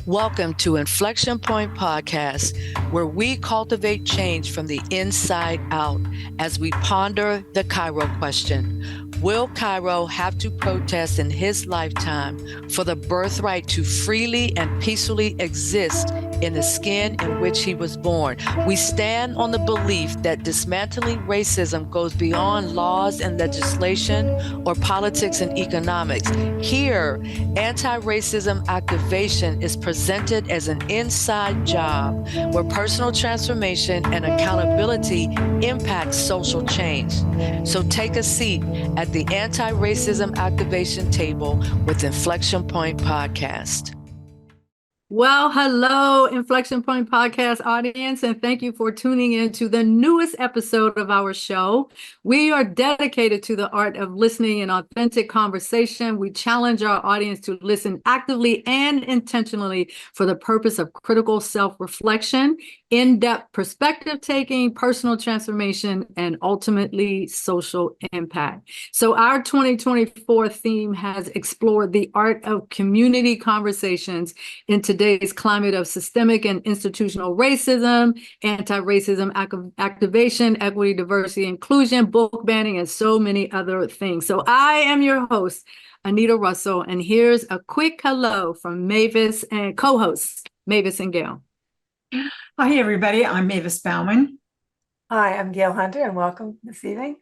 Welcome to Inflection Point Podcast, where we cultivate change from the inside out as we ponder the Cairo question. Will Cairo have to protest in his lifetime for the birthright to freely and peacefully exist in the skin in which he was born? We stand on the belief that dismantling racism goes beyond laws and legislation or politics and economics. Here, anti-racism activation is presented as an inside job where personal transformation and accountability impact social change. So take a seat at the anti-racism activation table with Inflection Point Podcast. Well, hello, Inflection Point Podcast audience, and thank you for tuning in to the newest episode of our show. We are dedicated to the art of listening and authentic conversation. We challenge our audience to listen actively and intentionally for the purpose of critical self-reflection, in-depth perspective taking, personal transformation, and ultimately social impact. So our 2024 theme has explored the art of community conversations in today's climate of systemic and institutional racism, anti-racism activation, equity, diversity, inclusion, book banning, and so many other things. So I am your host, Anita Russell, and here's a quick hello from Mavis and co-hosts, Mavis and Gail. Hi, everybody. I'm Mavis Bauman. Hi, I'm Gail Hunter, and welcome this evening.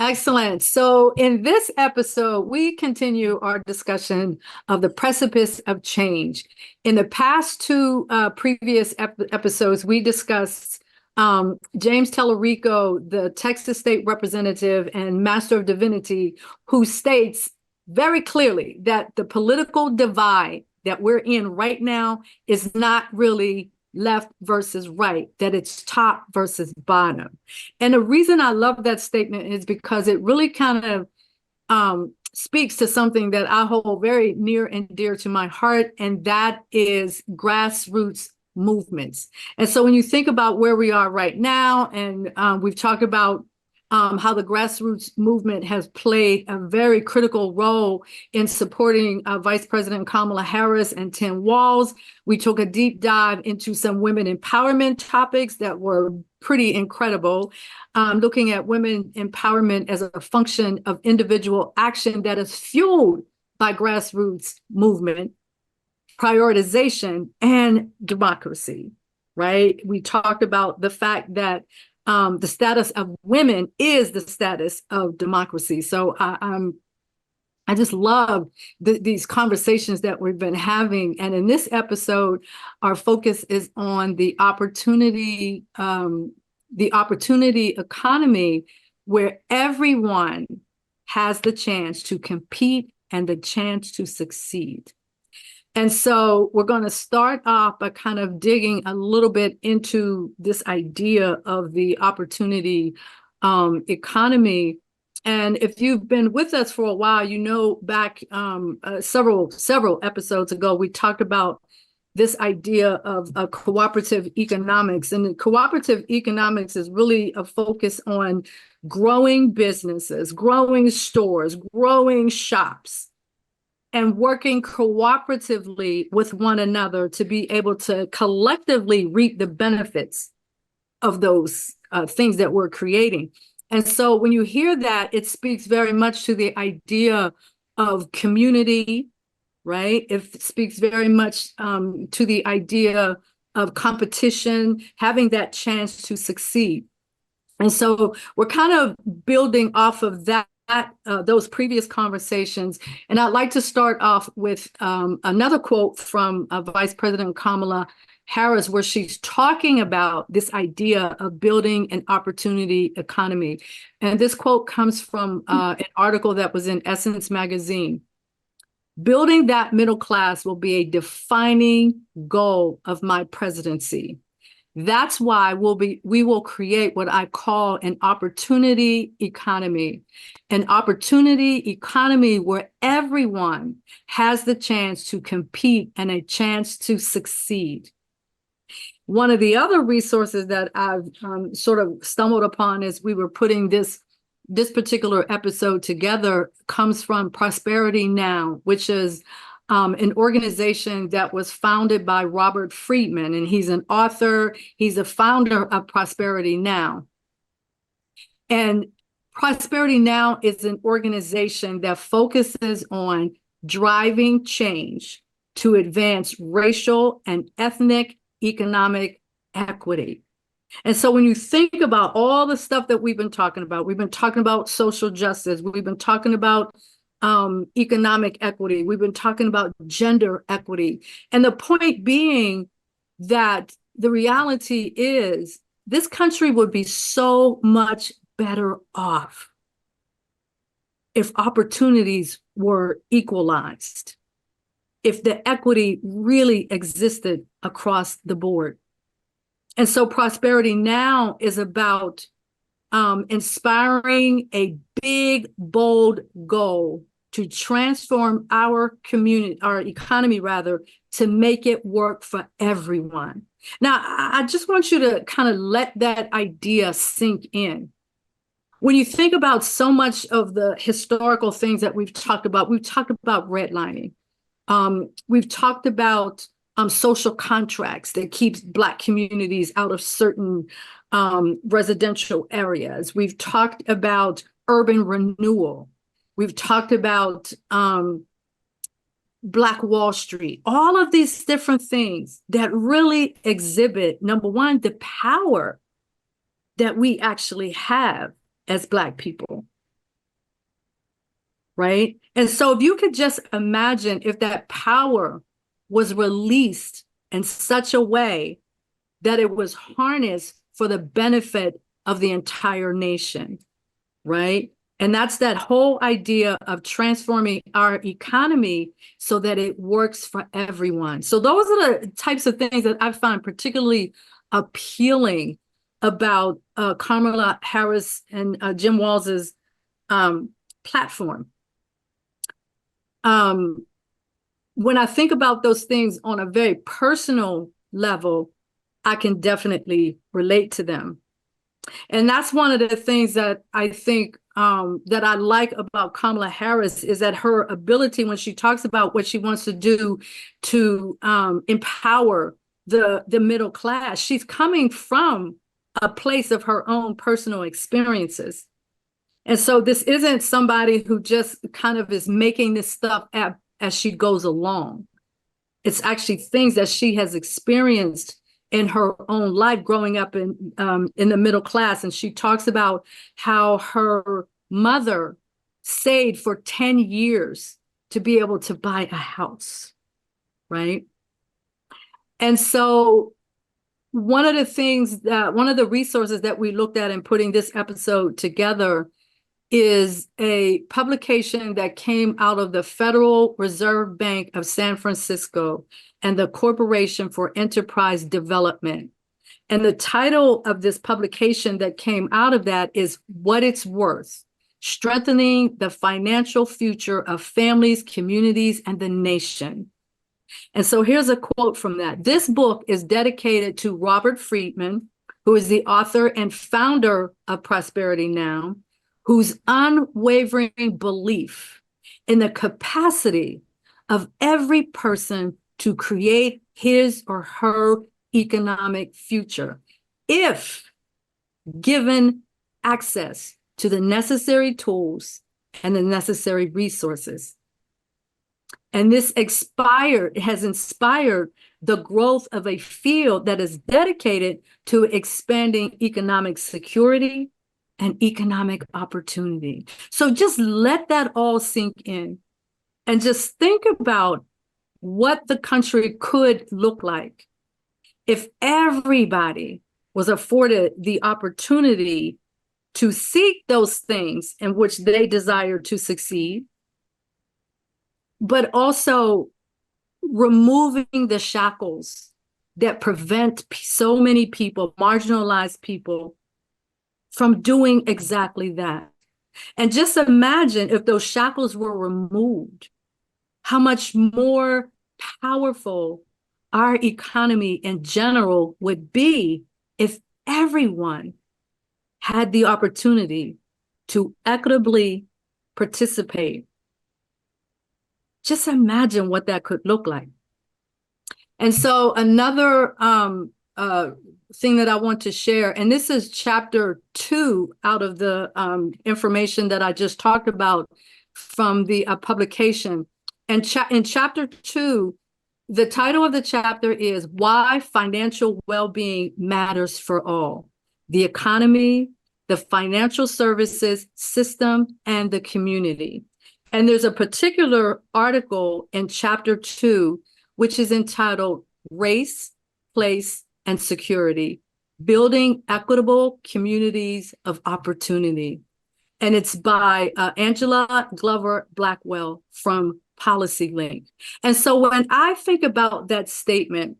Excellent. So in this episode, we continue our discussion of the precipice of change. In the past two previous episodes, we discussed James Tellerico, the Texas State Representative and Master of Divinity, who states very clearly that the political divide that we're in right now is not really left versus right, that it's top versus bottom. And the reason I love that statement is because it really kind of speaks to something that I hold very near and dear to my heart, and that is grassroots movements. And so when you think about where we are right now, and we've talked about how the grassroots movement has played a very critical role in supporting Vice President Kamala Harris and Tim Walz. We took a deep dive into some women empowerment topics that were pretty incredible, looking at women empowerment as a function of individual action that is fueled by grassroots movement, prioritization, and democracy, right? We talked about the fact that the status of women is the status of democracy. So I just love these conversations that we've been having. And in this episode, our focus is on the opportunity economy, where everyone has the chance to compete and the chance to succeed. And so we're going to start off by kind of digging a little bit into this idea of the opportunity economy. And if you've been with us for a while, you know, back several episodes ago, we talked about this idea of cooperative economics. And cooperative economics is really a focus on growing businesses, growing stores, growing shops, and working cooperatively with one another to be able to collectively reap the benefits of those things that we're creating. And so when you hear that, it speaks very much to the idea of community, right? It speaks very much to the idea of competition, having that chance to succeed. And so we're kind of building off of that, those previous conversations. And I'd like to start off with another quote from Vice President Kamala Harris, where she's talking about this idea of building an opportunity economy. And this quote comes from an article that was in Essence magazine. "Building that middle class will be a defining goal of my presidency. That's why we will create what I call an opportunity economy, an opportunity economy where everyone has the chance to compete and a chance to succeed." One of the other resources that I've sort of stumbled upon as we were putting this particular episode together comes from Prosperity Now, which is an organization that was founded by Robert Friedman, and he's an author. He's a founder of Prosperity Now. And Prosperity Now is an organization that focuses on driving change to advance racial and ethnic economic equity. And so when you think about all the stuff that we've been talking about social justice, we've been talking about economic equity, we've been talking about gender equity. And the point being that the reality is this country would be so much better off if opportunities were equalized, if the equity really existed across the board. And so Prosperity Now is about inspiring a big, bold goal to transform our community, our economy rather, to make it work for everyone. Now, I just want you to kind of let that idea sink in. When you think about so much of the historical things that we've talked about redlining. We've talked about social contracts that keeps Black communities out of certain residential areas. We've talked about urban renewal. We've talked about Black Wall Street, all of these different things that really exhibit, number one, the power that we actually have as Black people. Right? And so if you could just imagine if that power was released in such a way that it was harnessed for the benefit of the entire nation, right? And that's that whole idea of transforming our economy so that it works for everyone. So those are the types of things that I find particularly appealing about Kamala Harris and Jim Walz's platform. When I think about those things on a very personal level, I can definitely relate to them. And that's one of the things that I think that I like about Kamala Harris is that her ability when she talks about what she wants to do to empower the middle class, she's coming from a place of her own personal experiences. And so this isn't somebody who just kind of is making this stuff up as she goes along. It's actually things that she has experienced in her own life growing up in the middle class. And she talks about how her mother saved for 10 years to be able to buy a house, right? And so one of the resources that we looked at in putting this episode together is a publication that came out of the Federal Reserve Bank of San Francisco and the Corporation for Enterprise Development. And the title of this publication that came out of that is What It's Worth: Strengthening the Financial Future of Families, Communities, and the Nation. And so here's a quote from that. This book is dedicated to Robert Friedman, who is the author and founder of Prosperity Now, whose unwavering belief in the capacity of every person to create his or her economic future, if given access to the necessary tools and the necessary resources. And this has inspired the growth of a field that is dedicated to expanding economic security and economic opportunity. So just let that all sink in and just think about what the country could look like if everybody was afforded the opportunity to seek those things in which they desire to succeed, but also removing the shackles that prevent so many people, marginalized people, from doing exactly that. And just imagine if those shackles were removed, how much more powerful our economy in general would be if everyone had the opportunity to equitably participate Just imagine what that could look like. And so another thing that I want to share, and this is chapter 2 out of the information that I just talked about from the publication. And in chapter 2, the title of the chapter is Why Financial Well-Being Matters for All: The Economy, the Financial Services System, and the Community. And there's a particular article in chapter 2, which is entitled Race, Place, and Security: Building Equitable Communities of Opportunity. And it's by Angela Glover Blackwell from PolicyLink. And so when I think about that statement,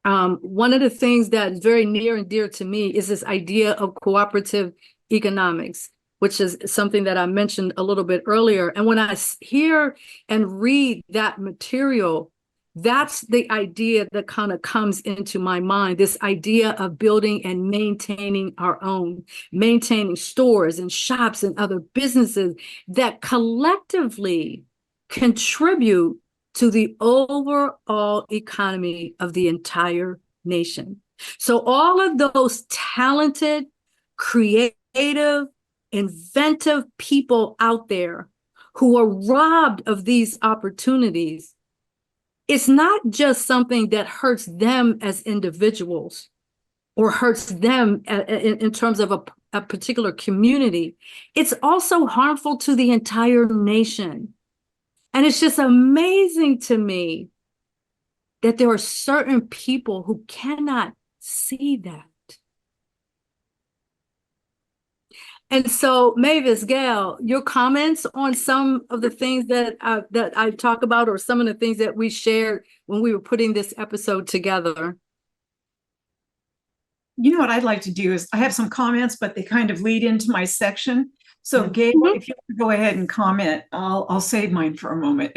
one of the things that is very near and dear to me is this idea of cooperative economics, which is something that I mentioned a little bit earlier. And when I hear and read that material, that's the idea that kind of comes into my mind, this idea of building and maintaining our own, maintaining stores and shops and other businesses that collectively contribute to the overall economy of the entire nation. So all of those talented, creative, inventive people out there who are robbed of these opportunities, it's not just something that hurts them as individuals or hurts them in terms of a particular community. It's also harmful to the entire nation. And it's just amazing to me that there are certain people who cannot see that. And so, Mavis, Gail, your comments on some of the things that I talk about, or some of the things that we shared when we were putting this episode together. You know what I'd like to do is I have some comments, but they kind of lead into my section. So, Gail, if you want to go ahead and comment, I'll save mine for a moment.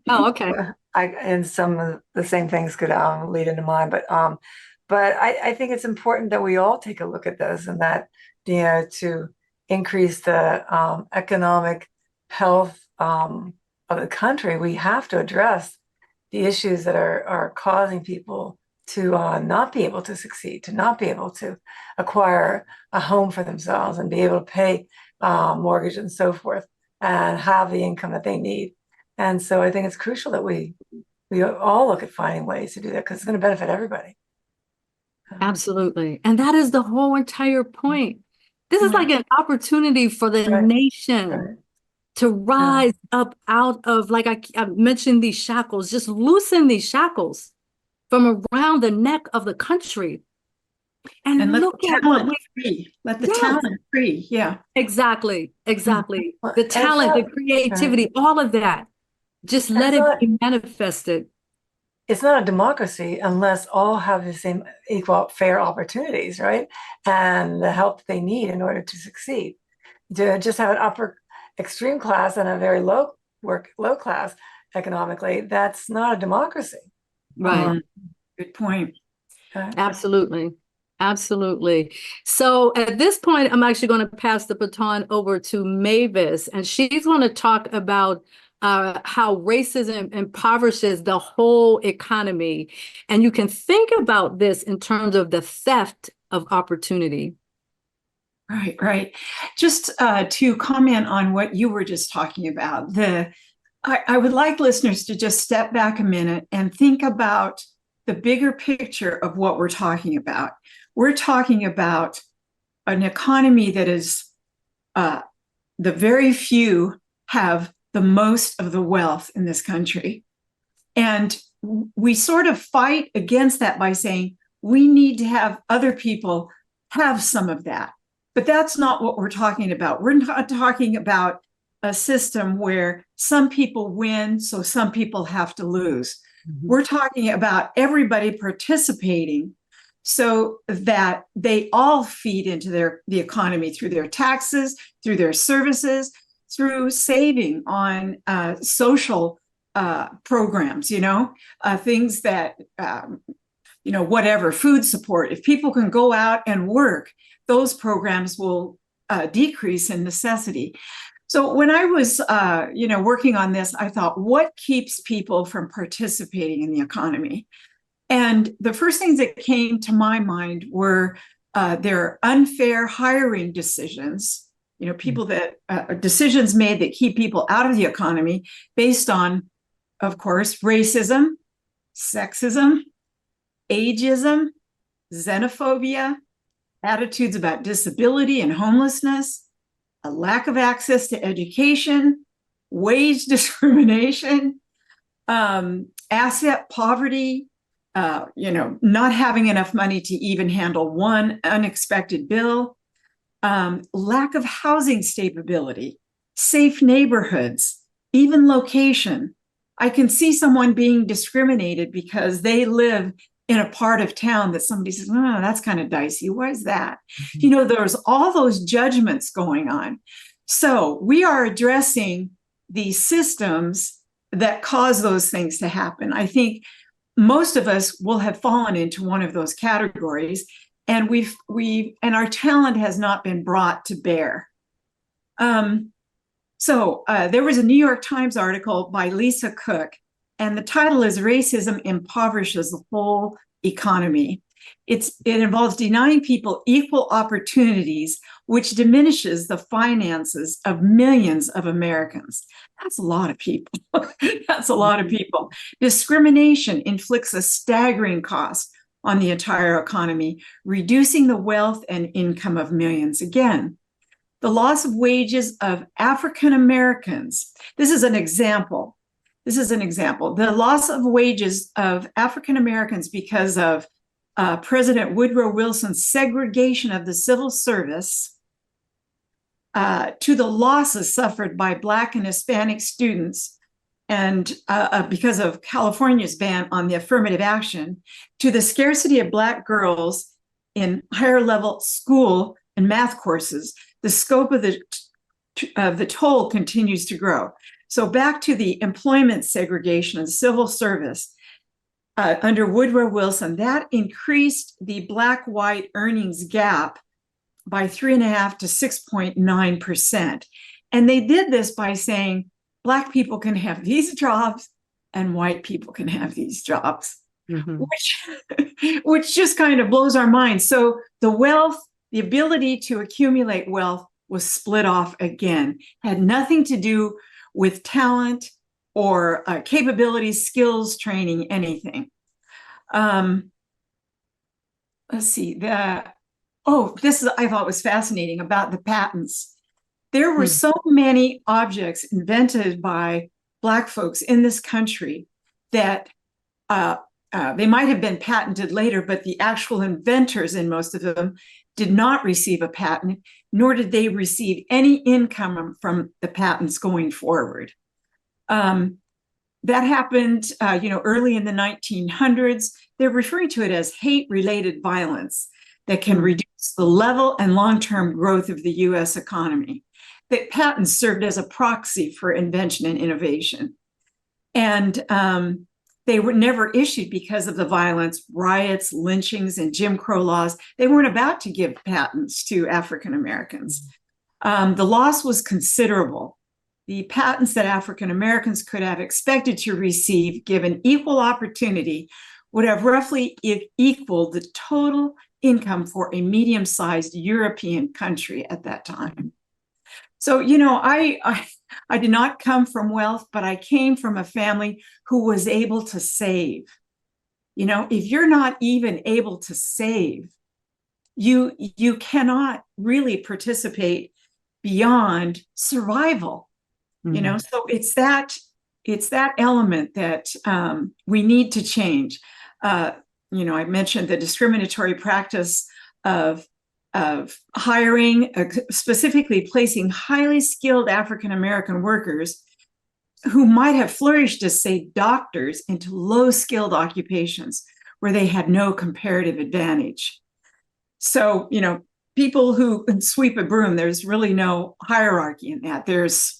Oh, okay. And some of the same things could lead into mine, but I think it's important that we all take a look at this, and that, to increase the economic health of the country, we have to address the issues that are causing people to not be able to succeed, to not be able to acquire a home for themselves and be able to pay mortgage and so forth, and have the income that they need. And so I think it's crucial that we all look at finding ways to do that, because it's going to benefit everybody. Absolutely. And that is the whole entire point. This is like an opportunity for the nation to rise up out of, like I mentioned, these shackles, just loosen these shackles from around the neck of the country. And look at what free. Let the talent free. Yeah. Exactly. The talent, the creativity, all of that. Just let it be manifested. It's not a democracy unless all have the same equal, fair opportunities, right? And the help they need in order to succeed. To just have an upper extreme class and a very low class economically, that's not a democracy. Right. Good point. Absolutely. So at this point, I'm actually going to pass the baton over to Mavis, and she's going to talk about how racism impoverishes the whole economy. And you can think about this in terms of the theft of opportunity. Right. Just to comment on what you were just talking about, I would like listeners to just step back a minute and think about the bigger picture of what we're talking about. We're talking about an economy that is the very few have the most of the wealth in this country. And we sort of fight against that by saying we need to have other people have some of that. But that's not what we're talking about. We're not talking about a system where some people win, so some people have to lose. Mm-hmm. We're talking about everybody participating so that they all feed into the economy through their taxes, through their services, through saving on social programs, things that, whatever, food support. If people can go out and work, those programs will decrease in necessity. So when I was, working on this, I thought, what keeps people from participating in the economy? And the first things that came to my mind were their unfair hiring decisions. People that decisions made that keep people out of the economy based on, of course, racism, sexism, ageism, xenophobia, attitudes about disability and homelessness, a lack of access to education, wage discrimination, asset poverty, not having enough money to even handle one unexpected bill, lack of housing stability, safe neighborhoods, even location. I can see someone being discriminated because they live in a part of town that somebody says, oh, that's kind of dicey. Why is that? Mm-hmm. There's all those judgments going on. So we are addressing the systems that cause those things to happen. I think most of us will have fallen into one of those categories, and and our talent has not been brought to bear. So there was a New York Times article by Lisa Cook, and the title is "Racism Impoverishes the Whole Economy." It involves denying people equal opportunities, which diminishes the finances of millions of Americans. That's a lot of people. That's a lot of people. Discrimination inflicts a staggering cost on the entire economy, reducing the wealth and income of millions. Again, the loss of wages of African Americans. This is an example. The loss of wages of African Americans because of President Woodrow Wilson's segregation of the civil service, to the losses suffered by Black and Hispanic students, and because of California's ban on the affirmative action, to the scarcity of Black girls in higher level school and math courses, the scope of the toll continues to grow. So back to the employment segregation of the civil service under Woodrow Wilson, that increased the Black-white earnings gap by 3.5% to 6.9%. And they did this by saying Black people can have these jobs and white people can have these jobs, mm-hmm. which just kind of blows our minds. So the wealth, the ability to accumulate wealth was split off again, had nothing to do with talent or capabilities, skills, training, anything. Let's see. I thought was fascinating about the patents. There were so many objects invented by Black folks in this country that they might have been patented later, but the actual inventors in most of them did not receive a patent, nor did they receive any income from the patents going forward. That happened, early in the 1900s. They're referring to it as hate-related violence that can reduce the level and long-term growth of the U.S. economy. The patents served as a proxy for invention and innovation. And they were never issued because of the violence, riots, lynchings, and Jim Crow laws. They weren't about to give patents to African Americans. The loss was considerable. The patents that African Americans could have expected to receive, given equal opportunity, would have roughly equaled the total income for a medium-sized European country at that time. So, I did not come from wealth, but I came from a family who was able to save. If you're not even able to save, you cannot really participate beyond survival. So it's that element that we need to change. I mentioned the discriminatory practice of hiring, specifically placing highly skilled African American workers who might have flourished as, say, doctors into low-skilled occupations where they had no comparative advantage. So, people who can sweep a broom, there's really no hierarchy in that. There's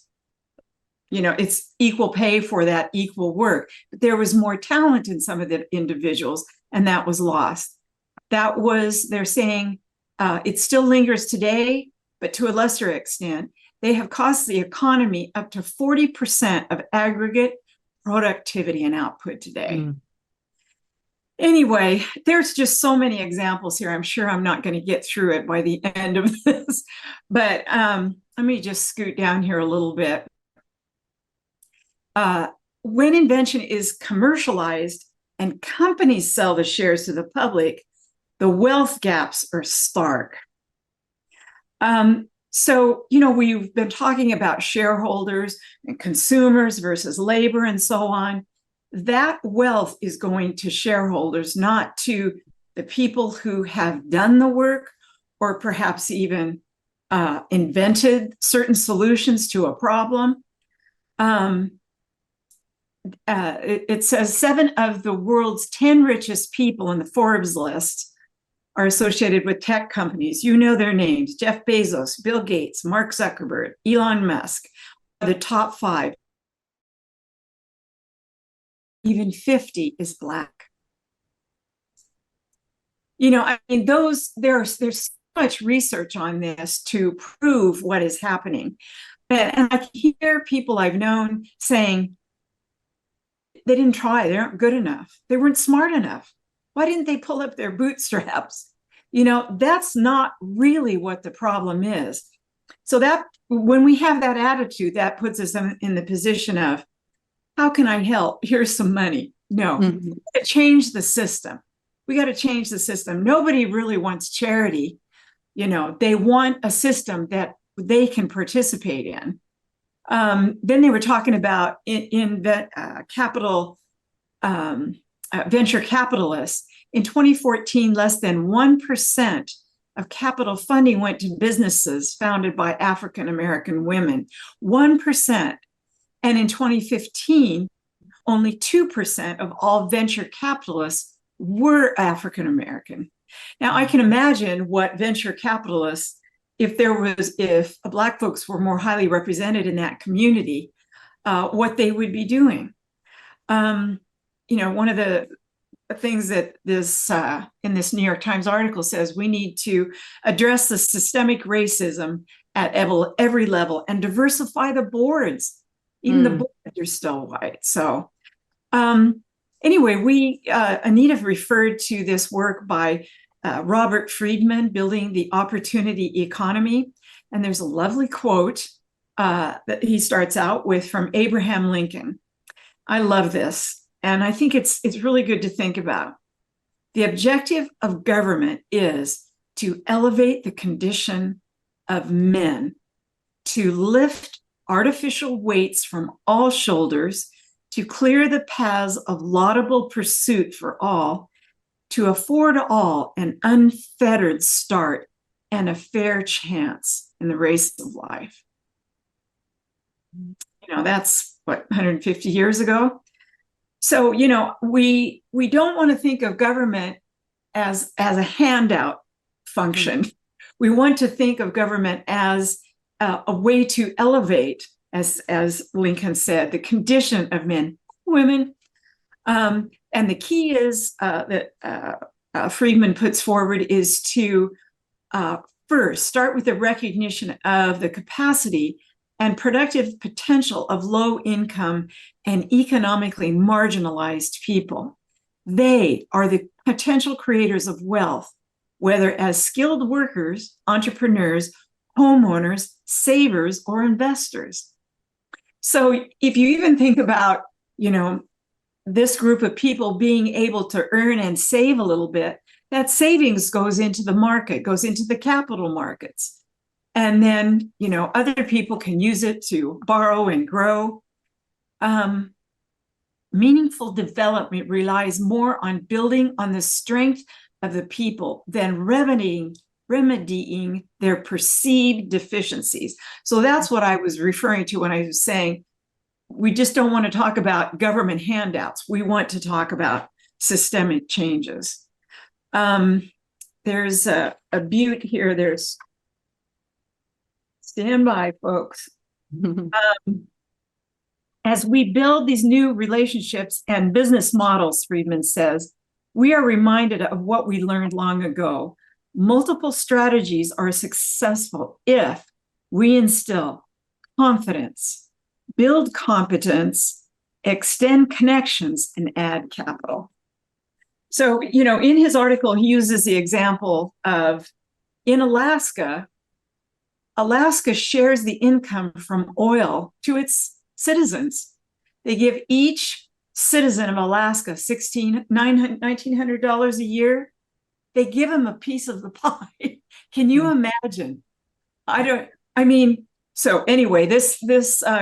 it's equal pay for that equal work. But there was more talent in some of the individuals, and that was lost. They're saying, it still lingers today, but to a lesser extent. they have cost the economy up to 40% of aggregate productivity and output today. Anyway, there's just so many examples here. I'm sure I'm not going to get through it by the end of this, but let me just scoot down here a little bit. When invention is commercialized and companies sell the shares to the public, the wealth gaps are stark. So, we've been talking about shareholders and consumers versus labor and so on. That wealth is going to shareholders, not to the people who have done the work or perhaps even invented certain solutions to a problem. It says 7 of the world's 10 richest people in the Forbes list are associated with tech companies. You know their names: Jeff Bezos, Bill Gates, Mark Zuckerberg, Elon Musk are the top 5. Even 50 is Black. There's so much research on this to prove what is happening. And I hear people I've known saying they didn't try, they aren't good enough, they weren't smart enough. Why didn't they pull up their bootstraps? That's not really what the problem is. So that when we have that attitude, that puts us in the position of, how can I help? Here's some money. No, we got to change the system. We got to change the system. Nobody really wants charity. They want a system that they can participate in. Then they were talking about venture capitalists. In 2014, less than 1% of capital funding went to businesses founded by African American women. 1%. And in 2015, only 2% of all venture capitalists were African American. Now, I can imagine what venture capitalists, if Black folks were more highly represented in that community, what they would be doing. One of the things that in this New York Times article says, we need to address the systemic racism at every level and diversify the boards. Even the boards are still white. So anyway, Anita referred to this work by Robert Friedman, Building the Opportunity Economy. And there's a lovely quote that he starts out with from Abraham Lincoln. I love this. And I think it's really good to think about. The objective of government is to elevate the condition of men, to lift artificial weights from all shoulders, to clear the paths of laudable pursuit for all, to afford all an unfettered start and a fair chance in the race of life. That's 150 years ago. So, we don't want to think of government as a handout function. We want to think of government as a way to elevate, as Lincoln said, the condition of men, women. And the key is that Friedman puts forward is to first start with the recognition of the capacity and productive potential of low-income and economically marginalized people. They are the potential creators of wealth, whether as skilled workers, entrepreneurs, homeowners, savers, or investors. So if you even think about, this group of people being able to earn and save a little bit, that savings goes into the market, goes into the capital markets. And then, other people can use it to borrow and grow. Meaningful development relies more on building on the strength of the people than remedying their perceived deficiencies. So that's what I was referring to when I was saying, we just don't want to talk about government handouts. We want to talk about systemic changes. There's a butte here. There's, stand by, folks. As we build these new relationships and business models, Friedman says, we are reminded of what we learned long ago. Multiple strategies are successful if we instill confidence, build competence, extend connections, and add capital. So, in his article, he uses the example of in Alaska, Alaska shares the income from oil to its citizens. They give each citizen of Alaska $1,900 a year. They give them a piece of the pie. Can you imagine? So anyway, this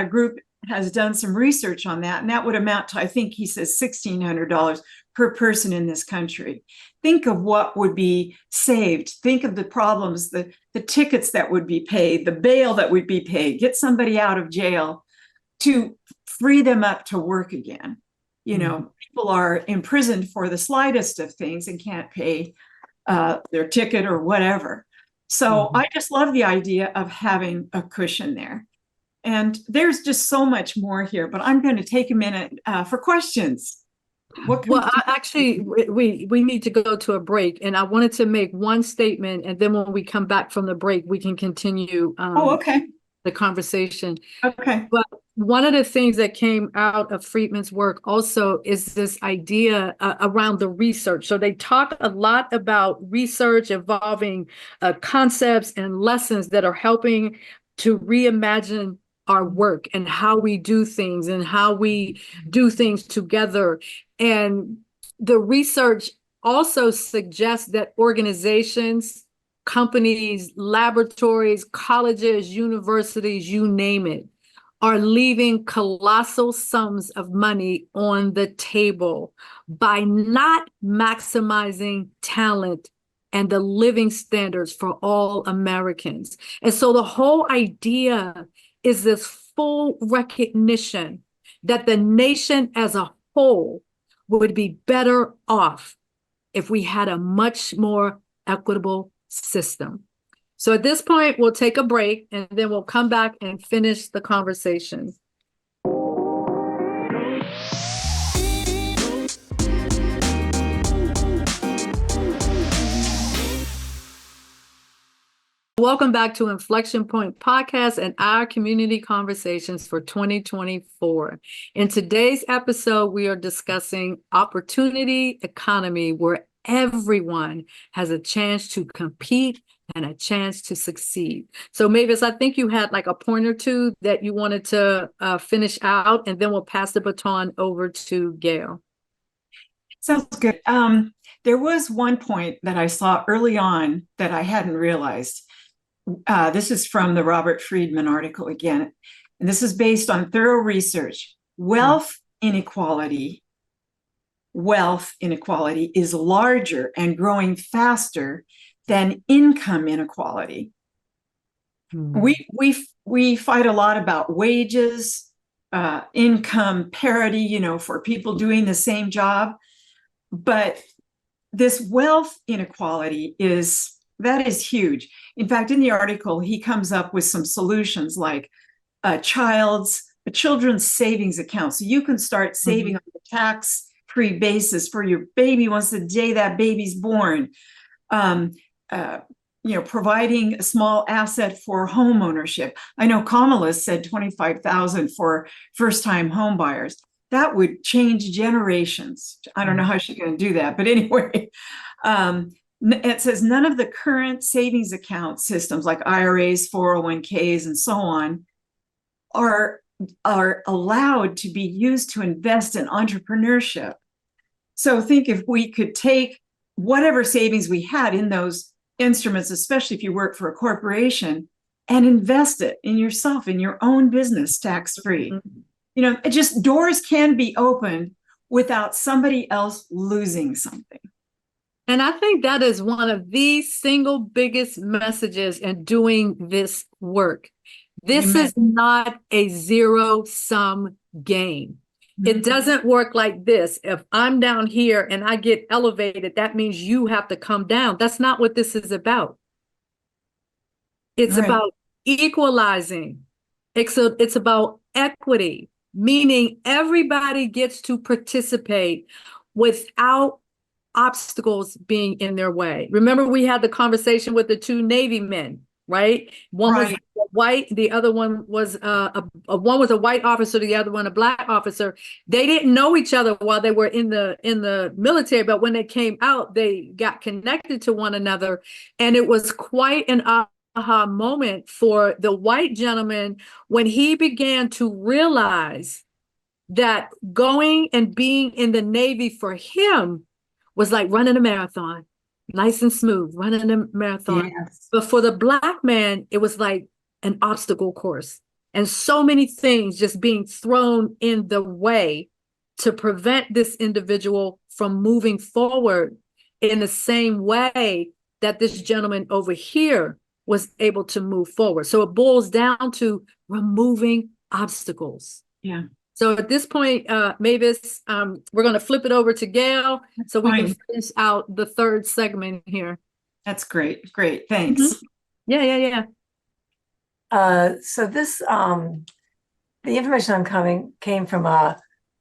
group has done some research on that, and that would amount to, I think he says, $1,600 per person in this country. Think of what would be saved. Think of the problems, the tickets that would be paid, the bail that would be paid, get somebody out of jail to free them up to work again. People are imprisoned for the slightest of things and can't pay their ticket or whatever. So I just love the idea of having a cushion there. And there's just so much more here, but I'm going to take a minute for questions. Actually, we need to go to a break, and I wanted to make one statement, and then when we come back from the break, we can continue the conversation. Okay. But one of the things that came out of Friedman's work also is this idea around the research. So they talk a lot about research involving concepts and lessons that are helping to reimagine our work and how we do things and how we do things together. And the research also suggests that organizations, companies, laboratories, colleges, universities, you name it, are leaving colossal sums of money on the table by not maximizing talent and the living standards for all Americans. And so the whole idea is this full recognition that the nation as a whole would be better off if we had a much more equitable system. So at this point, we'll take a break and then we'll come back and finish the conversation. Welcome back to Inflection Point Podcast and our community conversations for 2024. In today's episode, we are discussing opportunity economy, where everyone has a chance to compete and a chance to succeed. So Mavis, I think you had like a point or two that you wanted to finish out, and then we'll pass the baton over to Gail. Sounds good. There was one point that I saw early on that I hadn't realized. This is from the Robert Friedman article again, and this is based on thorough research. Wealth inequality is larger and growing faster than income inequality. We fight a lot about wages, income parity, for people doing the same job, but this wealth inequality is huge. In fact, in the article, he comes up with some solutions like a children's savings account. So you can start saving on a tax-free basis for your baby once the day that baby's born. Providing a small asset for home ownership. I know Kamala said $25,000 for first-time home buyers. That would change generations. I don't know how she's going to do that, but anyway. It says none of the current savings account systems like IRAs, 401ks, and so on are allowed to be used to invest in entrepreneurship. So think if we could take whatever savings we had in those instruments, especially if you work for a corporation, and invest it in yourself, in your own business, tax-free. Just doors can be opened without somebody else losing something. And I think that is one of the single biggest messages in doing this work. This is not a zero-sum game. It doesn't work like this. If I'm down here and I get elevated, that means you have to come down. That's not what this is about. It's about equalizing. It's about equity, meaning everybody gets to participate without obstacles being in their way. Remember, we had the conversation with the two Navy men. right? One was Right. white, the other one was one was a white officer, the other one a black officer. They didn't know each other while they were in the military, but when they came out, they got connected to one another, and it was quite an aha moment for the white gentleman when he began to realize that going and being in the Navy for him was like running a marathon, nice and smooth, running a marathon. Yes. But for the black man, it was like an obstacle course. And so many things just being thrown in the way to prevent this individual from moving forward in the same way that this gentleman over here was able to move forward. So it boils down to removing obstacles. Yeah. So at this point, Mavis, we're going to flip it over to Gail so we can Fine. finish out the third segment here. That's great. Great. Thanks. Yeah. So this, the information came from, I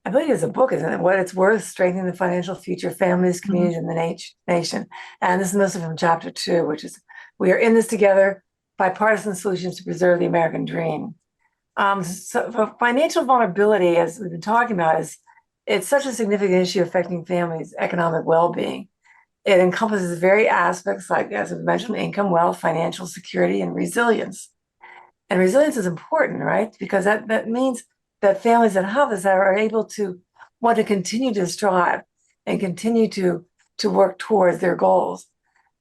believe it's a book, isn't it? What It's Worth, Strengthening the Financial Future of Families, Communities, and the Nation. And this is mostly from chapter 2, which is, we are in this together, bipartisan solutions to preserve the American dream. So for financial vulnerability, as we've been talking about, it's such a significant issue affecting families' economic well-being. It encompasses various aspects like, as we mentioned, income, wealth, financial security, and resilience. And resilience is important, right? Because that means that families that have this are able to want to continue to strive and continue to work towards their goals.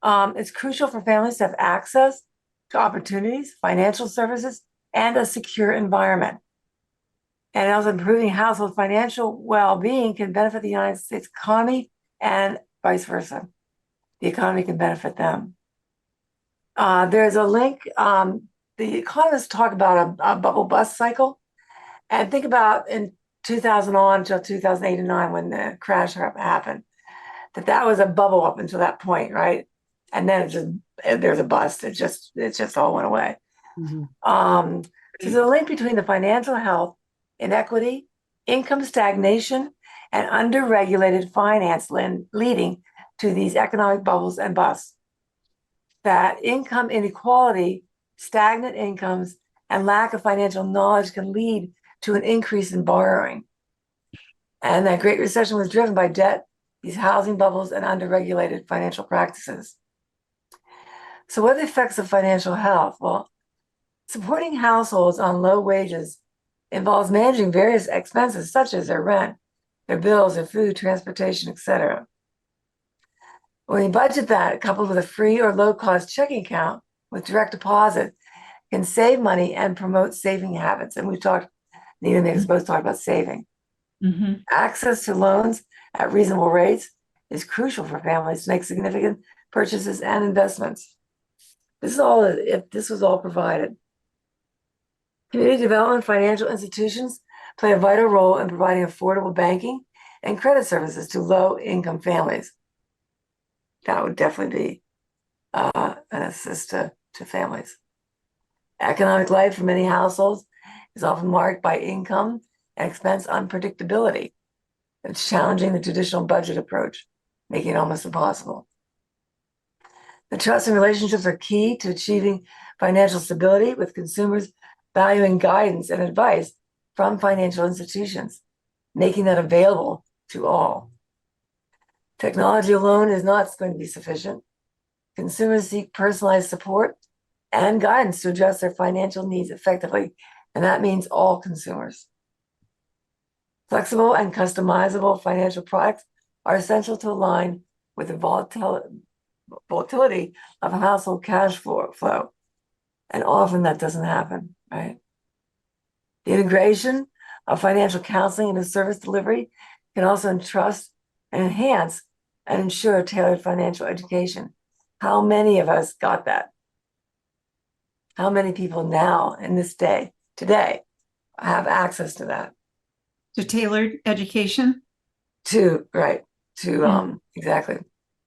It's crucial for families to have access to opportunities, financial services, and a secure environment. And also improving household financial well-being can benefit the United States economy and vice versa. The economy can benefit them. There's a link. The economists talk about a bubble bust cycle. And think about in 2000 on until 2008 and 9 when the crash happened, that was a bubble up until that point, right? And then there's a bust. It just all went away. So there's a link between the financial health inequity, income stagnation, and underregulated finance leading to these economic bubbles and busts. That income inequality, stagnant incomes, and lack of financial knowledge can lead to an increase in borrowing. And that Great Recession was driven by debt, these housing bubbles, and underregulated financial practices. So what are the effects of financial health? Well, supporting households on low wages involves managing various expenses such as their rent, their bills, their food, transportation, etc. When you budget that, coupled with a free or low-cost checking account with direct deposit, can save money and promote saving habits. And we've talked, Nita made us both talk about saving. Access to loans at reasonable rates is crucial for families to make significant purchases and investments. This is all if this was all provided. Community development financial institutions play a vital role in providing affordable banking and credit services to low-income families. That would definitely be an assist to families. Economic life for many households is often marked by income and expense unpredictability. It's challenging the traditional budget approach, making it almost impossible. The trust and relationships are key to achieving financial stability, with consumers valuing guidance and advice from financial institutions, making that available to all. Technology alone is not going to be sufficient. Consumers seek personalized support and guidance to address their financial needs effectively, and that means all consumers. Flexible and customizable financial products are essential to align with the volatility of a household cash flow, and often that doesn't happen, right? The integration of financial counseling into service delivery can also entrust and enhance and ensure tailored financial education. How many of us got that? How many people now in this day, today, have access to that? To tailored education? Exactly.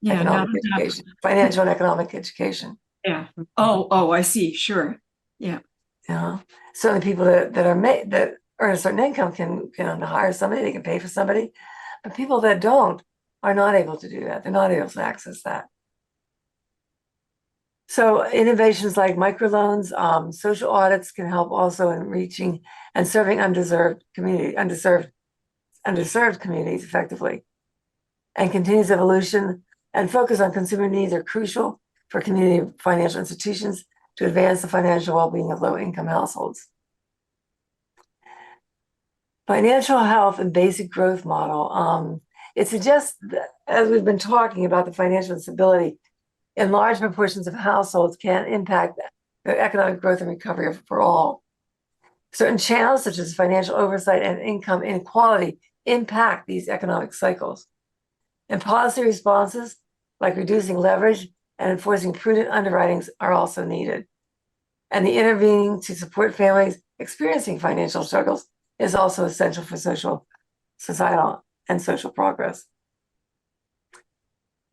Yeah, Economic education, financial and economic education. Yeah. Oh, I see. Sure. Yeah. Certainly people that earn a certain income can hire somebody, they can pay for somebody, but people that don't are not able to do that. They're not able to access that. So innovations like microloans, social audits can help also in reaching and serving underserved communities effectively. And continuous evolution and focus on consumer needs are crucial for community financial institutions to advance the financial well-being of low-income households. Financial health and basic growth model. It suggests that, as we've been talking about, the financial instability in large proportions of households can impact the economic growth and recovery for all. Certain channels, such as financial oversight and income inequality, impact these economic cycles. And policy responses, like reducing leverage and enforcing prudent underwritings, are also needed. And the intervening to support families experiencing financial struggles is also essential for societal, and social progress.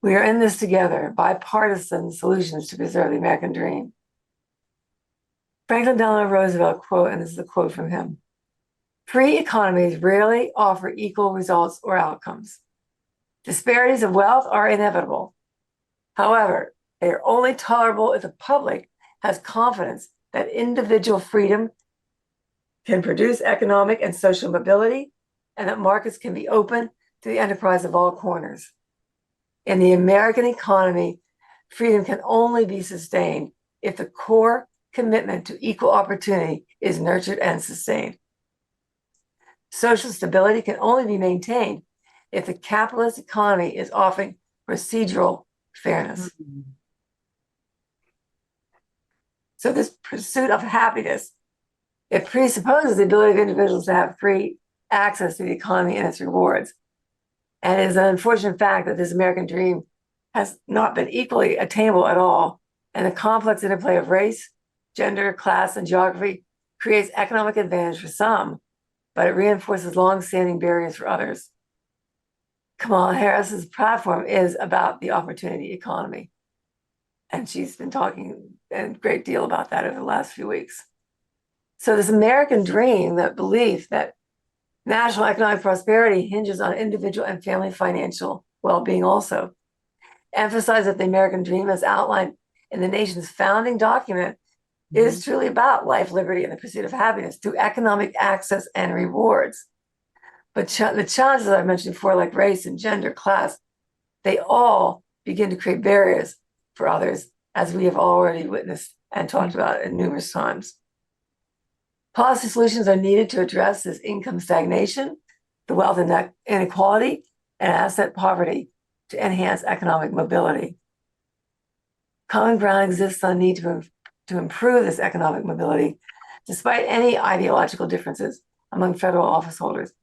We are in this together, bipartisan solutions to preserve the American dream. Franklin Delano Roosevelt quote, and this is a quote from him: "Free economies rarely offer equal results or outcomes. Disparities of wealth are inevitable. However, they are only tolerable if the public has confidence that individual freedom can produce economic and social mobility, and that markets can be open to the enterprise of all corners. In the American economy, freedom can only be sustained if the core commitment to equal opportunity is nurtured and sustained. Social stability can only be maintained if the capitalist economy is offering procedural fairness." So this pursuit of happiness, it presupposes the ability of individuals to have free access to the economy and its rewards. And it is an unfortunate fact that this American dream has not been equally attainable at all. And the complex interplay of race, gender, class, and geography creates economic advantage for some, but it reinforces long-standing barriers for others. Kamala Harris's platform is about the opportunity economy. And she's been talking a great deal about that over the last few weeks. So this American dream, that belief that national economic prosperity hinges on individual and family financial well-being, also emphasize that the American dream, as outlined in the nation's founding document, is truly about life, liberty, and the pursuit of happiness through economic access and rewards. But the challenges I mentioned before, like race and gender, class, they all begin to create barriers for others, as we have already witnessed and talked about in numerous times. Policy solutions are needed to address this income stagnation, the wealth inequality, and asset poverty to enhance economic mobility. Common ground exists on need to improve this economic mobility, despite any ideological differences among federal office holders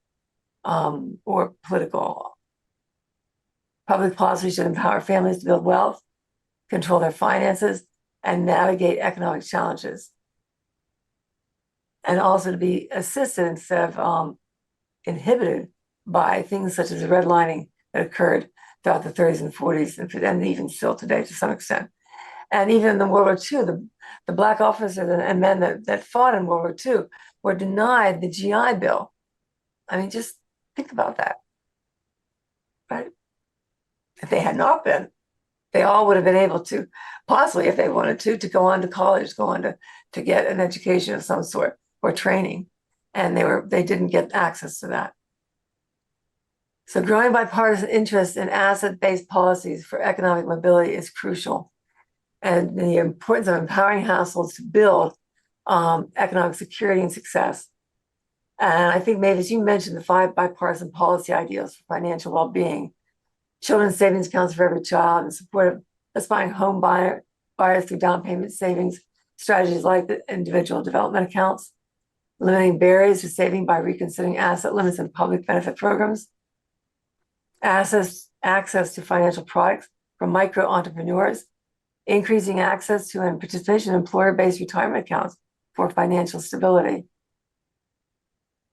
or political. Public policy should empower families to build wealth, control their finances, and navigate economic challenges. And also to be assisted instead of inhibited by things such as the redlining that occurred throughout the 30s and 40s, and even still today to some extent. And even in the World War II, the Black officers and men that fought in World War II were denied the GI Bill. I mean, just think about that, right? If they had not been, they all would have been able to, possibly if they wanted to go on to college, go on to get an education of some sort or training. And they didn't get access to that. So growing bipartisan interest in asset-based policies for economic mobility is crucial. And the importance of empowering households to build economic security and success. And I think, Mavis, you mentioned the 5 bipartisan policy ideals for financial well-being: children's savings accounts for every child, and support of aspiring home buyers through down payment savings strategies like the individual development accounts, limiting barriers to saving by reconsidering asset limits and public benefit programs, access to financial products for micro entrepreneurs, increasing access to and participation in employer-based retirement accounts for financial stability.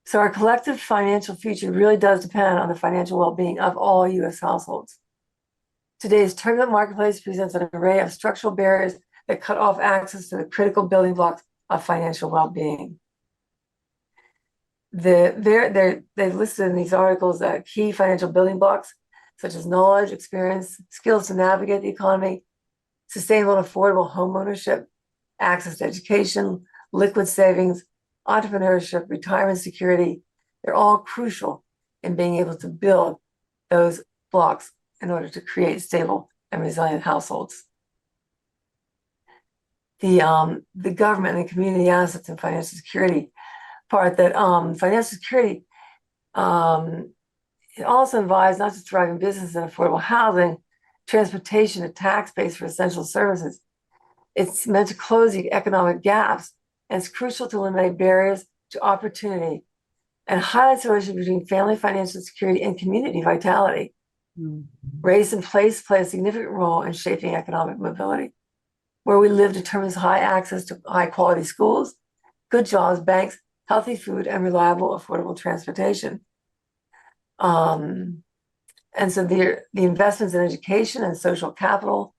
So our collective financial future really does depend on the financial well-being of all U.S. households. Today's turbulent marketplace presents an array of structural barriers that cut off access to the critical building blocks of financial well-being. They've listed in these articles that key financial building blocks, such as knowledge, experience, skills to navigate the economy, sustainable and affordable home ownership, access to education, liquid savings, entrepreneurship, retirement security. They're all crucial in being able to build those blocks in order to create stable and resilient households. The government and the community assets and financial security part, that financial security, it also involves not just thriving business and affordable housing, transportation, a tax base for essential services. It's meant to close the economic gaps, and it's crucial to eliminate barriers to opportunity and highlights the relationship between family financial security and community vitality. Race and place play a significant role in shaping economic mobility. Where we live determines high access to high quality schools, good jobs, banks, healthy food, and reliable, affordable transportation. And so the investments in education and social capital,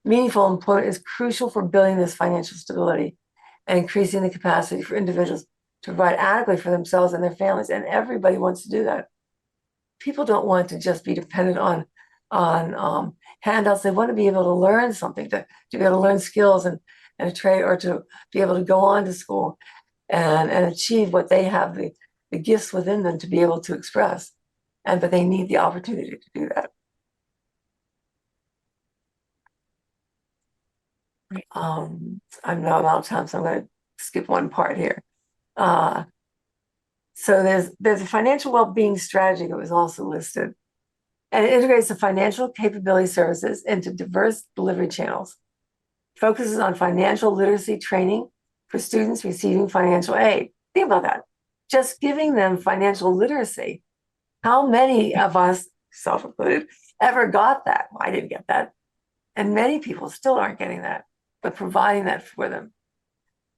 meaningful employment is crucial for building this financial stability and increasing the capacity for individuals to provide adequately for themselves and their families. And everybody wants to do that. People don't want to just be dependent on handouts. They want to be able to learn something, to be able to learn skills and a trade, or to be able to go on to school and achieve what they have, the gifts within them to be able to express. But they need the opportunity to do that. I'm now out of time, so I'm going to skip one part here. So there's a financial well-being strategy that was also listed, and it integrates the financial capability services into diverse delivery channels. Focuses on financial literacy training for students receiving financial aid. Think about that. Just giving them financial literacy. How many of us, self-included, ever got that? Well, I didn't get that. And many people still aren't getting that, but providing that for them.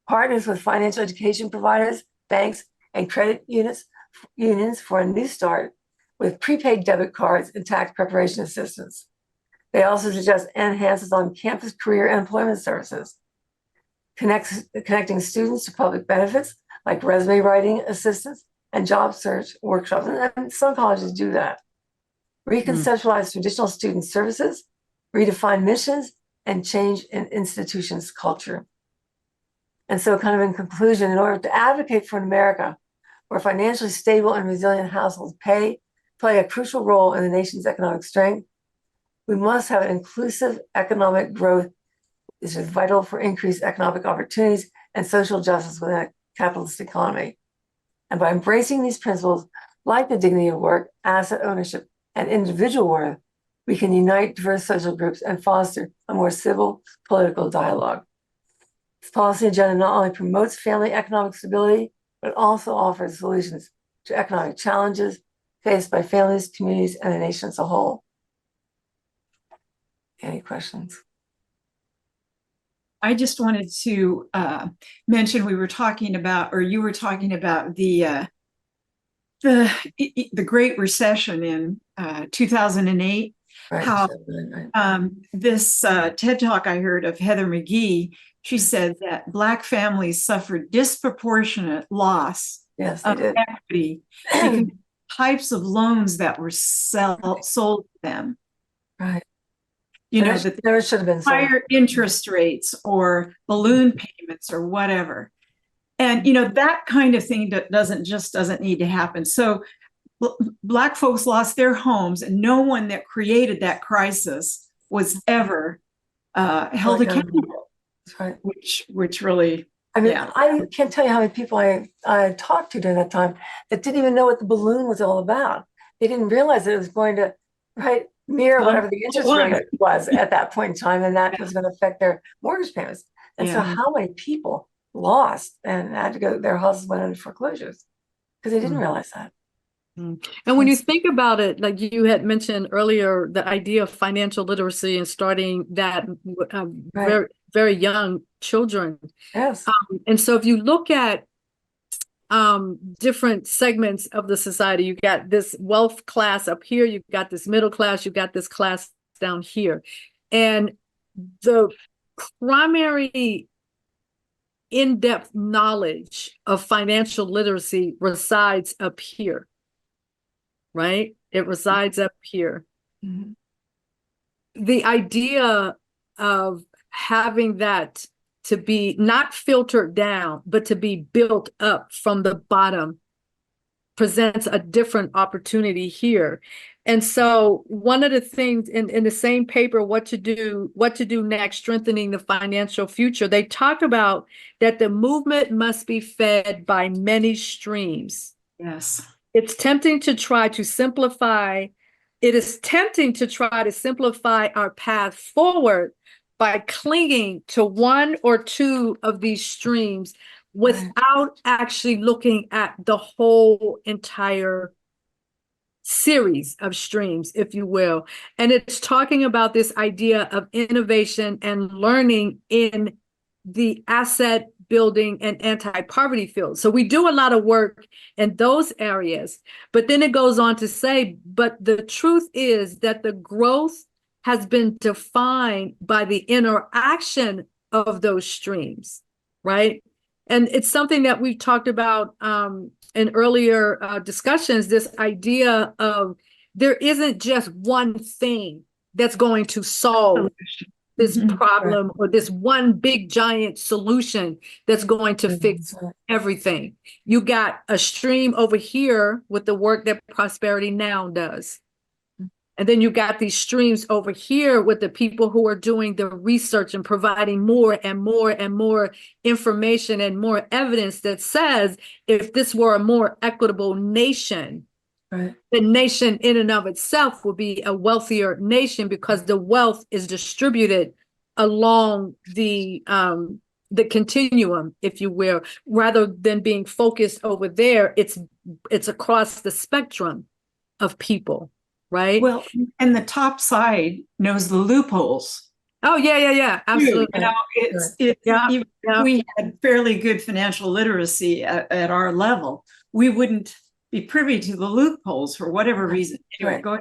Partners with financial education providers, banks, and credit unions for a new start with prepaid debit cards and tax preparation assistance. They also suggest enhances on campus career and employment services, connecting students to public benefits like resume writing assistance and job search workshops. And some colleges do that. Reconceptualize traditional student services, redefine missions, and change an institution's culture. And so, kind of in conclusion, in order to advocate for an America where financially stable and resilient households play a crucial role in the nation's economic strength, we must have an inclusive economic growth. This is vital for increased economic opportunities and social justice within a capitalist economy. And by embracing these principles, like the dignity of work, asset ownership, and individual worth, we can unite diverse social groups and foster a more civil political dialogue. This policy agenda not only promotes family economic stability, but also offers solutions to economic challenges faced by families, communities, and the nation as a whole. Any questions? I just wanted to mention you were talking about the Great Recession in 2008. Right. How this TED Talk I heard of Heather McGhee, she said that Black families suffered disproportionate loss of equity because of types of loans that were sold to them. Right. That there should have been higher interest rates or balloon payments or whatever. And, that kind of thing doesn't need to happen. So Black folks lost their homes, and no one that created that crisis was ever held accountable. That's right. Which really, I can't tell you how many people I talked to during that time that didn't even know what the balloon was all about. They didn't realize that it was going to, mirror whatever the interest rate was at that point in time, and that was going to affect their mortgage payments. And so how many people lost and had to go, their houses went into foreclosures because they didn't realize that. And when you think about it, like you had mentioned earlier, the idea of financial literacy and starting that very, very young children. Yes. And so if you look at different segments of the society, you got this wealth class up here, you've got this middle class, you've got this class down here. And the primary in-depth knowledge of financial literacy resides up here, right? It resides up here. The idea of having that to be not filtered down, but to be built up from the bottom presents a different opportunity here. And so one of the things in the same paper, what to do next, strengthening the financial future, they talk about that the movement must be fed by many streams. Yes. It's tempting to try to simplify. It is tempting to try to simplify our path forward by clinging to one or two of these streams without actually looking at the whole entire series of streams, if you will. And it's talking about this idea of innovation and learning in the asset building and anti-poverty field. So we do a lot of work in those areas, but then it goes on to say, but the truth is that the growth has been defined by the interaction of those streams, right? And it's something that we've talked about in earlier discussions, this idea of there isn't just one thing that's going to solve this problem or this one big giant solution that's going to fix everything. You got a stream over here with the work that Prosperity Now does. And then you got these streams over here with the people who are doing the research and providing more and more and more information and more evidence that says if this were a more equitable nation, the nation in and of itself would be a wealthier nation because the wealth is distributed along the continuum, if you will, rather than being focused over there. It's across the spectrum of people. Right. Well, and the top side knows the loopholes. Oh, yeah, absolutely. You know, even if we had fairly good financial literacy at our level, we wouldn't be privy to the loopholes for whatever reason. Anyway, go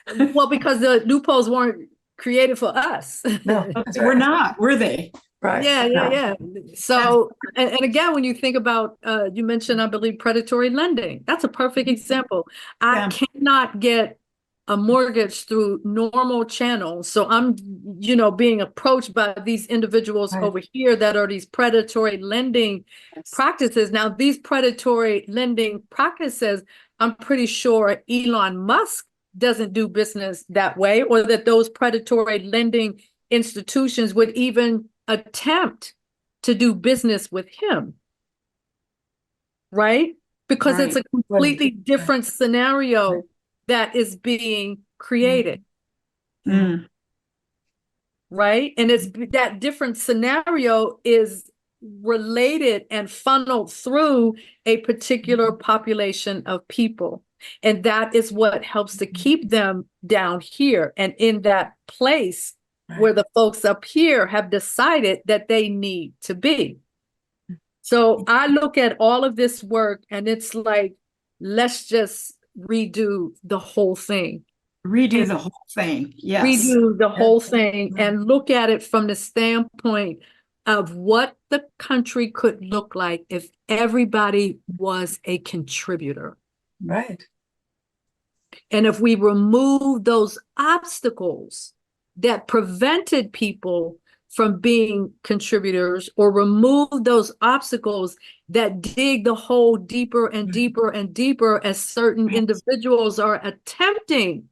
ahead. Well, because the loopholes weren't created for us. No, we're not, were they? Right. Yeah. So, and again, when you think about, you mentioned, I believe, predatory lending. That's a perfect example. I cannot get a mortgage through normal channels. So I'm, being approached by these individuals over here that are these predatory lending practices. Now, these predatory lending practices, I'm pretty sure Elon Musk doesn't do business that way, or that those predatory lending institutions would even attempt to do business with him. Right? Because it's a completely different scenario that is being created. Right? And it's that different scenario is related and funneled through a particular population of people. And that is what helps to keep them down here and in that place where the folks up here have decided that they need to be. So I look at all of this work and it's like, let's just redo the whole thing. Redo the whole thing. Yes. Redo the whole thing and look at it from the standpoint of what the country could look like if everybody was a contributor. Right. And if we remove those obstacles that prevented people from being contributors, or remove those obstacles that dig the hole deeper and deeper and deeper as certain individuals are attempting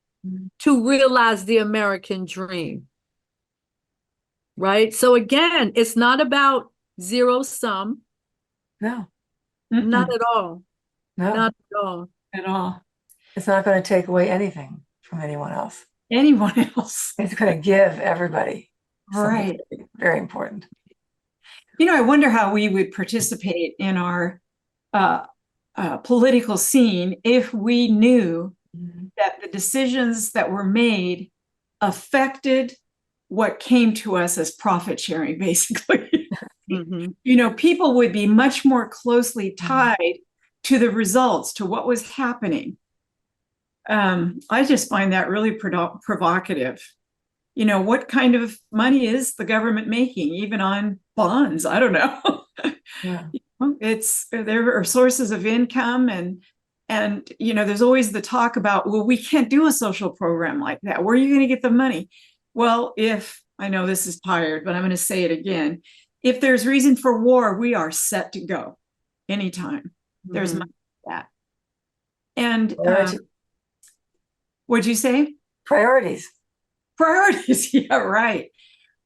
to realize the American dream. Right? So again, it's not about zero sum. No. Not at all. No. Not at all. At all. It's not going to take away anything from anyone else. Anyone else. It's going to give everybody. Right. Very important. I wonder how we would participate in our political scene if we knew that the decisions that were made affected what came to us as profit sharing, basically. People would be much more closely tied to the results, to what was happening. I just find that really provocative. What kind of money is the government making, even on bonds? I don't know. There are sources of income, and there's always the talk about, well, we can't do a social program like that. Where are you going to get the money? Well, if I know this is tired, but I'm going to say it again. If there's reason for war, we are set to go anytime. There's that. And what'd you say? Priorities. Priorities. Yeah, right.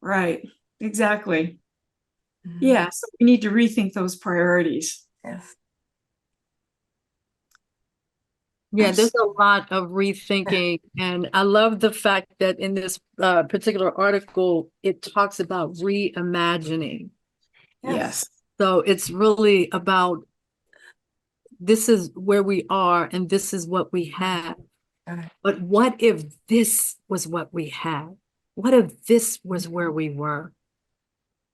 Right. Exactly. Yeah. So we need to rethink those priorities. Yes. Yeah, there's a lot of rethinking. And I love the fact that in this particular article, it talks about reimagining. Yes. So it's really about this is where we are and this is what we have. But what if this was what we had? What if this was where we were?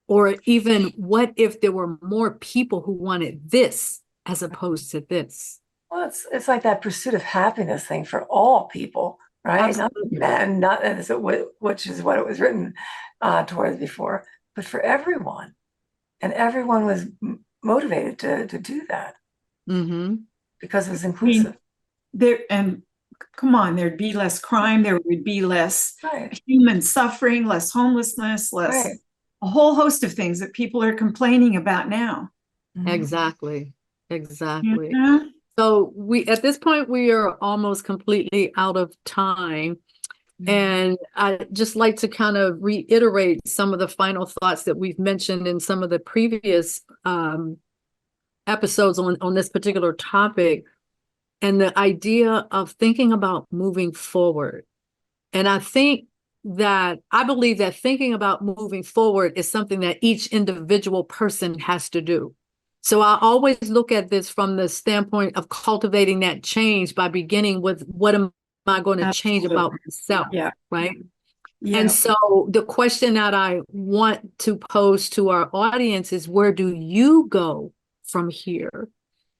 Or even what if there were more people who wanted this as opposed to this? Well, it's like that pursuit of happiness thing for all people, right? Absolutely. Not which is what it was written towards before, but for everyone. And everyone was motivated to do that because it was inclusive. And come on, there'd be less crime, there would be less human suffering, less homelessness, less a whole host of things that people are complaining about now. Exactly. Yeah. So at this point, we are almost completely out of time. And I'd just like to kind of reiterate some of the final thoughts that we've mentioned in some of the previous episodes on this particular topic, and the idea of thinking about moving forward. And I believe that thinking about moving forward is something that each individual person has to do. So I always look at this from the standpoint of cultivating that change by beginning with what am I going to change about myself, right? Yeah. And so the question that I want to pose to our audience is, where do you go from here?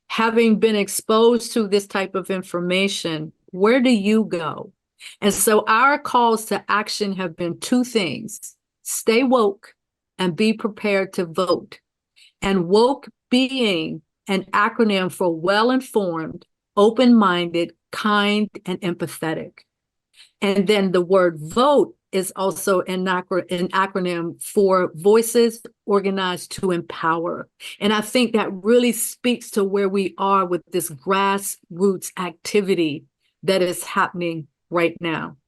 Having been exposed to this type of information, where do you go? And so our calls to action have been two things: stay woke and be prepared to vote. And woke being an acronym for well-informed, open-minded, kind, and empathetic. And then the word vote is also an acronym for voices organized to empower. And I think that really speaks to where we are with this grassroots activity that is happening right now.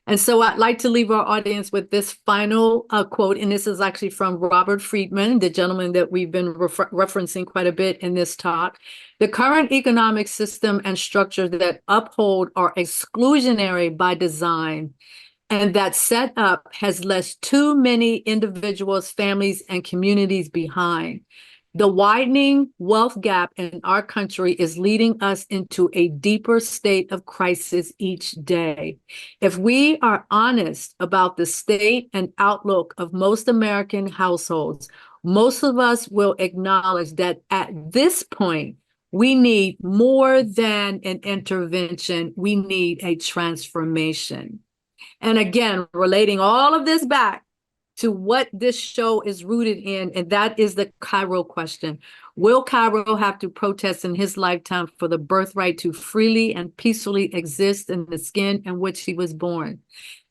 And so I'd like to leave our audience with this final quote, and this is actually from Robert Friedman, the gentleman that we've been referencing quite a bit in this talk. The current economic system and structure that uphold are exclusionary by design, and that setup has left too many individuals, families, and communities behind. The widening wealth gap in our country is leading us into a deeper state of crisis each day. If we are honest about the state and outlook of most American households, most of us will acknowledge that at this point, we need more than an intervention. We need a transformation. And again, relating all of this back to what this show is rooted in, and that is the Cairo question. Will Cairo have to protest in his lifetime for the birthright to freely and peacefully exist in the skin in which he was born?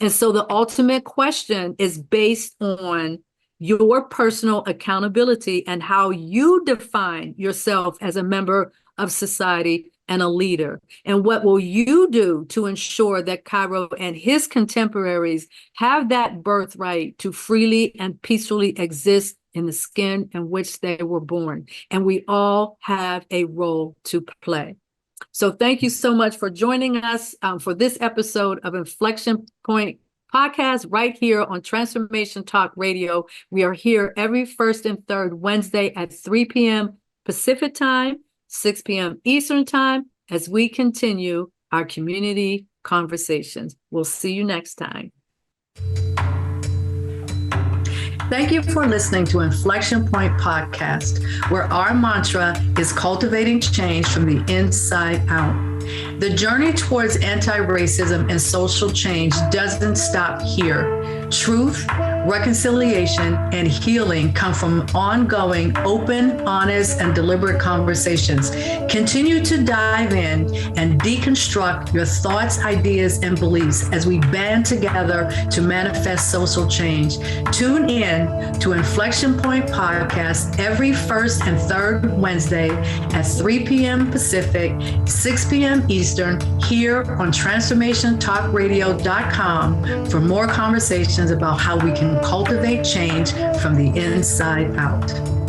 And so the ultimate question is based on your personal accountability and how you define yourself as a member of society and a leader. And what will you do to ensure that Cairo and his contemporaries have that birthright to freely and peacefully exist in the skin in which they were born? And we all have a role to play. So thank you so much for joining us for this episode of Inflection Point Podcast right here on Transformation Talk Radio. We are here every first and third Wednesday at 3 p.m. Pacific time, 6 p.m. Eastern time, as we continue our community conversations. We'll see you next time. Thank you for listening to Inflection Point Podcast, where our mantra is cultivating change from the inside out. The journey towards anti-racism and social change doesn't stop here. Truth, reconciliation, and healing come from ongoing, open, honest, and deliberate conversations. Continue to dive in and deconstruct your thoughts, ideas, and beliefs as we band together to manifest social change. Tune in to Inflection Point Podcast every first and third Wednesday at 3 p.m. Pacific, 6 p.m. Eastern, here on TransformationTalkRadio.com for more conversations about how we can cultivate change from the inside out.